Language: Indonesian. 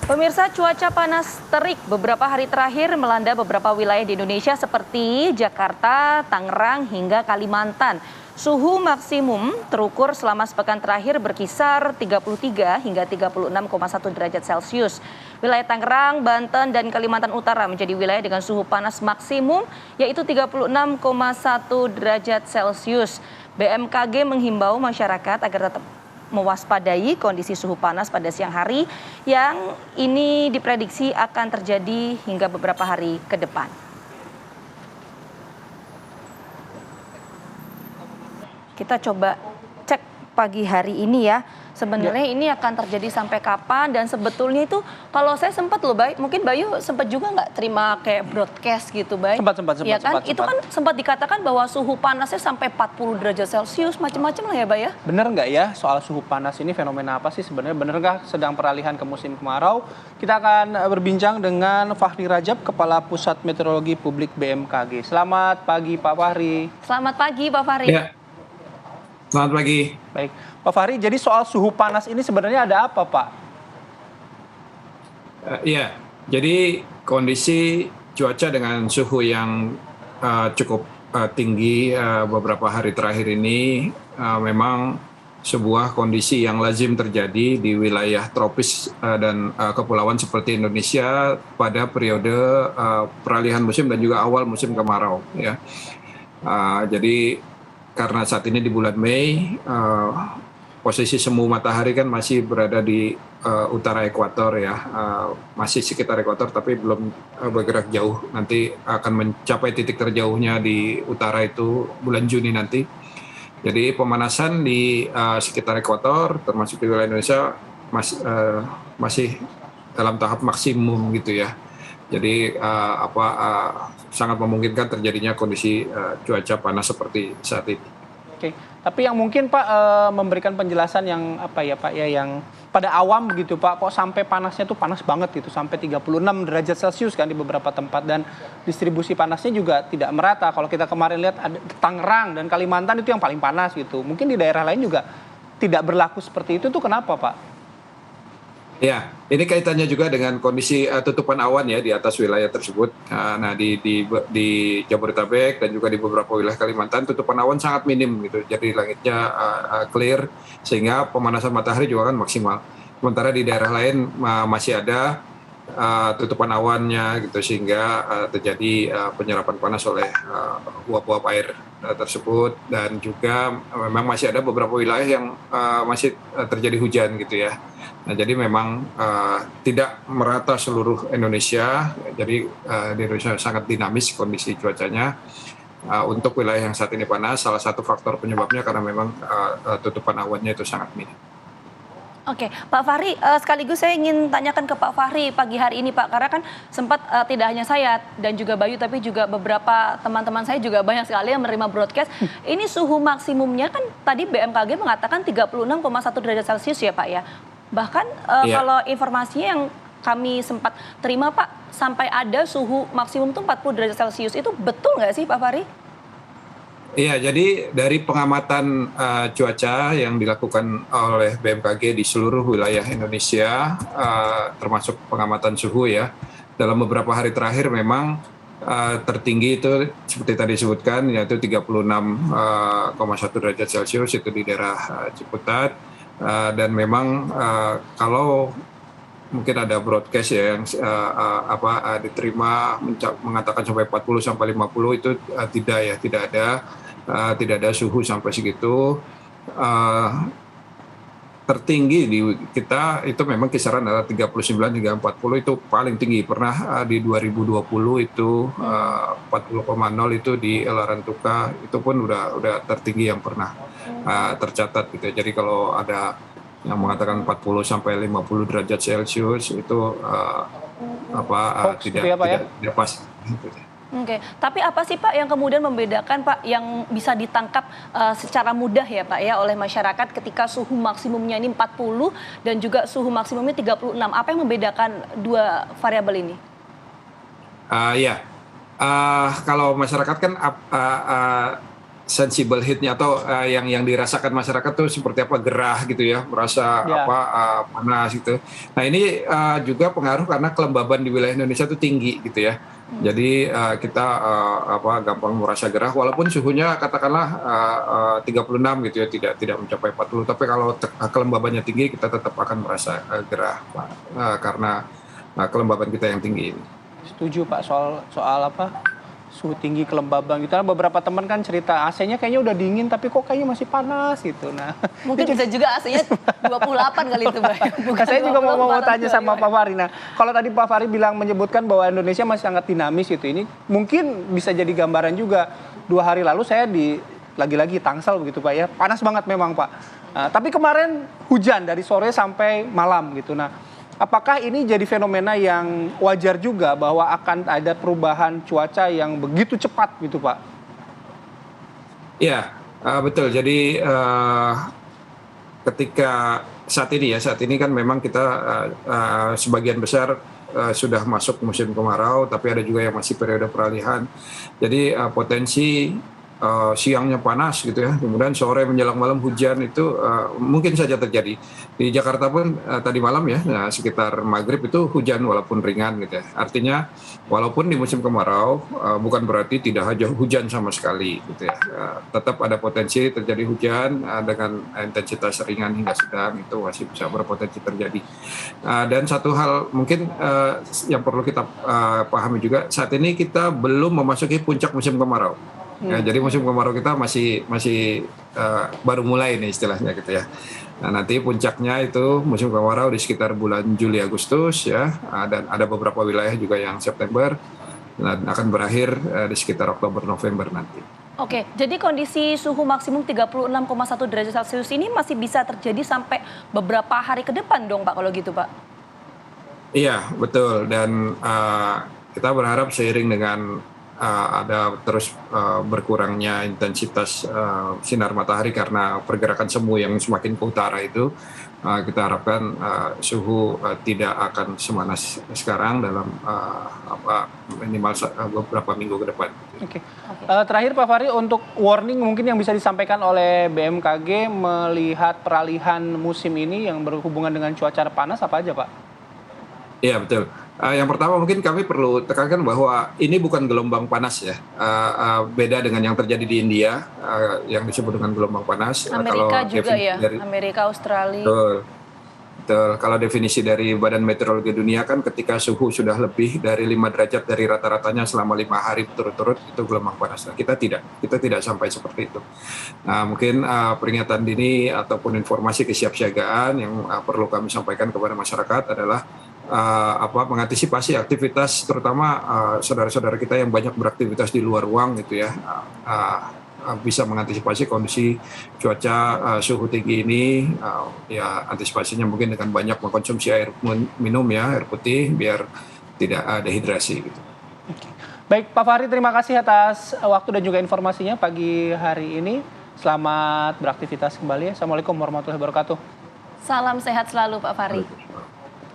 Pemirsa, cuaca panas terik beberapa hari terakhir melanda beberapa wilayah di Indonesia seperti Jakarta, Tangerang, hingga Kalimantan. Suhu maksimum terukur selama sepekan terakhir berkisar 33 hingga 36,1 derajat Celcius. Wilayah Tangerang, Banten, dan Kalimantan Utara menjadi wilayah dengan suhu panas maksimum yaitu 36,1 derajat Celcius. BMKG menghimbau masyarakat agar tetap mewaspadai kondisi suhu panas pada siang hari yang ini diprediksi akan terjadi hingga beberapa hari ke depan. Kita coba cek pagi hari ini ya. Sebenarnya ini akan terjadi sampai kapan dan sebetulnya itu kalau saya sempat loh mungkin Bayu sempat juga nggak terima kayak broadcast gitu Sempat. Ya kan? Itu kan sempat dikatakan bahwa suhu panasnya sampai 40 derajat Celcius macam-macam lah ya Bay ya. Bener nggak ya soal suhu panas ini, fenomena apa sih sebenarnya? Bener nggak sedang peralihan ke musim kemarau? Kita akan berbincang dengan Fahri Rajab, Kepala Pusat Meteorologi Publik BMKG. Selamat pagi Pak Fahri. Selamat pagi Pak Fahri. Ya, selamat pagi. Baik, Pak Fahri, jadi soal suhu panas ini sebenarnya ada apa Pak? Ya, jadi kondisi cuaca dengan suhu yang cukup tinggi beberapa hari terakhir ini memang sebuah kondisi yang lazim terjadi di wilayah tropis dan kepulauan seperti Indonesia pada periode peralihan musim dan juga awal musim kemarau. Ya, jadi karena saat ini di bulan Mei, posisi semu matahari kan masih berada di utara ekuator ya, masih sekitar ekuator tapi belum bergerak jauh. Nanti akan mencapai titik terjauhnya di utara itu bulan Juni nanti. Jadi pemanasan di sekitar ekuator termasuk di wilayah Indonesia masih dalam tahap maksimum gitu ya. Jadi sangat memungkinkan terjadinya kondisi cuaca panas seperti saat ini. Oke, tapi yang mungkin Pak memberikan penjelasan yang yang pada awam gitu Pak, kok sampai panasnya tuh panas banget gitu, sampai 36 derajat Celcius kan di beberapa tempat, dan distribusi panasnya juga tidak merata. Kalau kita kemarin lihat ada Tangerang dan Kalimantan itu yang paling panas gitu. Mungkin di daerah lain juga tidak berlaku seperti itu tuh kenapa Pak? Ya, ini kaitannya juga dengan kondisi tutupan awan ya di atas wilayah tersebut. Nah, di Jabodetabek dan juga di beberapa wilayah Kalimantan tutupan awan sangat minim gitu. Jadi langitnya clear sehingga pemanasan matahari juga kan maksimal. Sementara di daerah lain masih ada tutupan awannya gitu sehingga terjadi penyerapan panas oleh uap-uap air tersebut, dan juga memang masih ada beberapa wilayah yang masih terjadi hujan gitu ya. Nah, jadi memang tidak merata seluruh Indonesia. Jadi di Indonesia sangat dinamis kondisi cuacanya. Untuk wilayah yang saat ini panas, salah satu faktor penyebabnya karena memang tutupan awannya itu sangat minim. Oke, Pak Fahri, sekaligus saya ingin tanyakan ke Pak Fahri pagi hari ini Pak, karena kan sempat tidak hanya saya dan juga Bayu, tapi juga beberapa teman-teman saya juga banyak sekali yang menerima broadcast. Ini suhu maksimumnya kan tadi BMKG mengatakan 36,1 derajat Celcius ya Pak ya. Bahkan kalau informasinya yang kami sempat terima Pak, sampai ada suhu maksimum tuh 40 derajat Celcius, itu betul nggak sih Pak Fahri? Iya, jadi dari pengamatan cuaca yang dilakukan oleh BMKG di seluruh wilayah Indonesia, termasuk pengamatan suhu ya, dalam beberapa hari terakhir memang tertinggi itu seperti tadi disebutkan yaitu 36,1 derajat Celcius itu di daerah Ciputat, dan memang kalau mungkin ada broadcast ya yang diterima mengatakan sampai 40 sampai 50 itu tidak ada suhu sampai segitu. Tertinggi di kita itu memang kisaran adalah 39 hingga 40, itu paling tinggi. Pernah di 2020 itu 40,0 itu di Larantuka, itu pun udah tertinggi yang pernah tercatat gitu. Jadi kalau ada yang mengatakan 40 sampai 50 derajat Celcius itu tidak pas. Oke, tapi apa sih Pak yang kemudian membedakan Pak yang bisa ditangkap secara mudah ya Pak ya oleh masyarakat ketika suhu maksimumnya ini 40 dan juga suhu maksimumnya 36? Apa yang membedakan dua variabel ini? Kalau masyarakat kan sensible heatnya atau yang dirasakan masyarakat tuh seperti apa, gerah gitu ya, merasa Ya. panas gitu. Nah ini juga pengaruh karena kelembaban di wilayah Indonesia itu tinggi gitu ya. Jadi kita gampang merasa gerah walaupun suhunya katakanlah 36 gitu ya, tidak mencapai 40. Tapi kalau kelembabannya tinggi kita tetap akan merasa gerah Pak, karena kelembaban kita yang tinggi ini. Setuju Pak soal apa? Suhu tinggi, kelembaban gitu. Beberapa teman kan cerita AC-nya kayaknya udah dingin tapi kok kayaknya masih panas gitu. Nah, Mungkin bisa juga AC-nya 28 kali itu, Mbak. Bukan saya juga mau 24 tanya atau sama 25. Pak Fahri. Nah, kalau tadi Pak Fahri menyebutkan bahwa Indonesia masih sangat dinamis gitu. Ini mungkin bisa jadi gambaran juga. 2 hari lalu saya lagi-lagi Tangsel begitu Pak ya. Panas banget memang Pak. Tapi kemarin hujan dari sore sampai malam gitu. Nah, apakah ini jadi fenomena yang wajar juga bahwa akan ada perubahan cuaca yang begitu cepat gitu Pak? Iya, betul. Jadi ketika saat ini kan memang kita sebagian besar sudah masuk musim kemarau, tapi ada juga yang masih periode peralihan. Jadi potensi siangnya panas gitu ya, kemudian sore menjelang malam hujan itu mungkin saja terjadi. Di Jakarta pun tadi malam ya, sekitar maghrib itu hujan walaupun ringan gitu ya. Artinya walaupun di musim kemarau bukan berarti tidak ada hujan sama sekali gitu ya. Tetap ada potensi terjadi hujan dengan intensitas ringan hingga sedang, itu masih bisa berpotensi terjadi. Dan satu hal mungkin yang perlu kita pahami juga, saat ini kita belum memasuki puncak musim kemarau. Ya, jadi musim kemarau kita masih baru mulai nih istilahnya gitu ya. Nah, nanti puncaknya itu musim kemarau di sekitar bulan Juli Agustus ya, dan ada beberapa wilayah juga yang September, dan akan berakhir di sekitar Oktober November nanti. Oke, jadi kondisi suhu maksimum 36,1 derajat Celcius ini masih bisa terjadi sampai beberapa hari ke depan dong Pak kalau gitu Pak? Iya, betul. Dan kita berharap seiring dengan ada terus berkurangnya intensitas sinar matahari karena pergerakan semu yang semakin ke utara itu, kita harapkan suhu tidak akan semanas sekarang dalam minimal beberapa minggu ke depan. Oke. Terakhir Pak Fahri, untuk warning mungkin yang bisa disampaikan oleh BMKG melihat peralihan musim ini yang berhubungan dengan cuaca panas apa aja Pak? Iya betul. Yang pertama mungkin kami perlu tekankan bahwa ini bukan gelombang panas ya. Beda dengan yang terjadi di India yang disebut dengan gelombang panas. Amerika Kalau juga ya, dari, Amerika, Australia. betul, betul. Kalau definisi dari Badan Meteorologi Dunia kan ketika suhu sudah lebih dari 5 derajat dari rata-ratanya selama 5 hari berturut-turut itu gelombang panas. Nah, kita tidak sampai seperti itu. Nah, mungkin peringatan dini ataupun informasi kesiapsiagaan yang perlu kami sampaikan kepada masyarakat adalah mengantisipasi aktivitas, terutama saudara-saudara kita yang banyak beraktivitas di luar ruang gitu ya, bisa mengantisipasi kondisi cuaca suhu tinggi ini. Ya antisipasinya mungkin dengan banyak mengkonsumsi air minum ya, air putih biar tidak dehidrasi gitu. Baik Pak Fahri, terima kasih atas waktu dan juga informasinya pagi hari ini. Selamat beraktivitas kembali. Assalamualaikum warahmatullahi wabarakatuh. Salam sehat selalu Pak Fahri.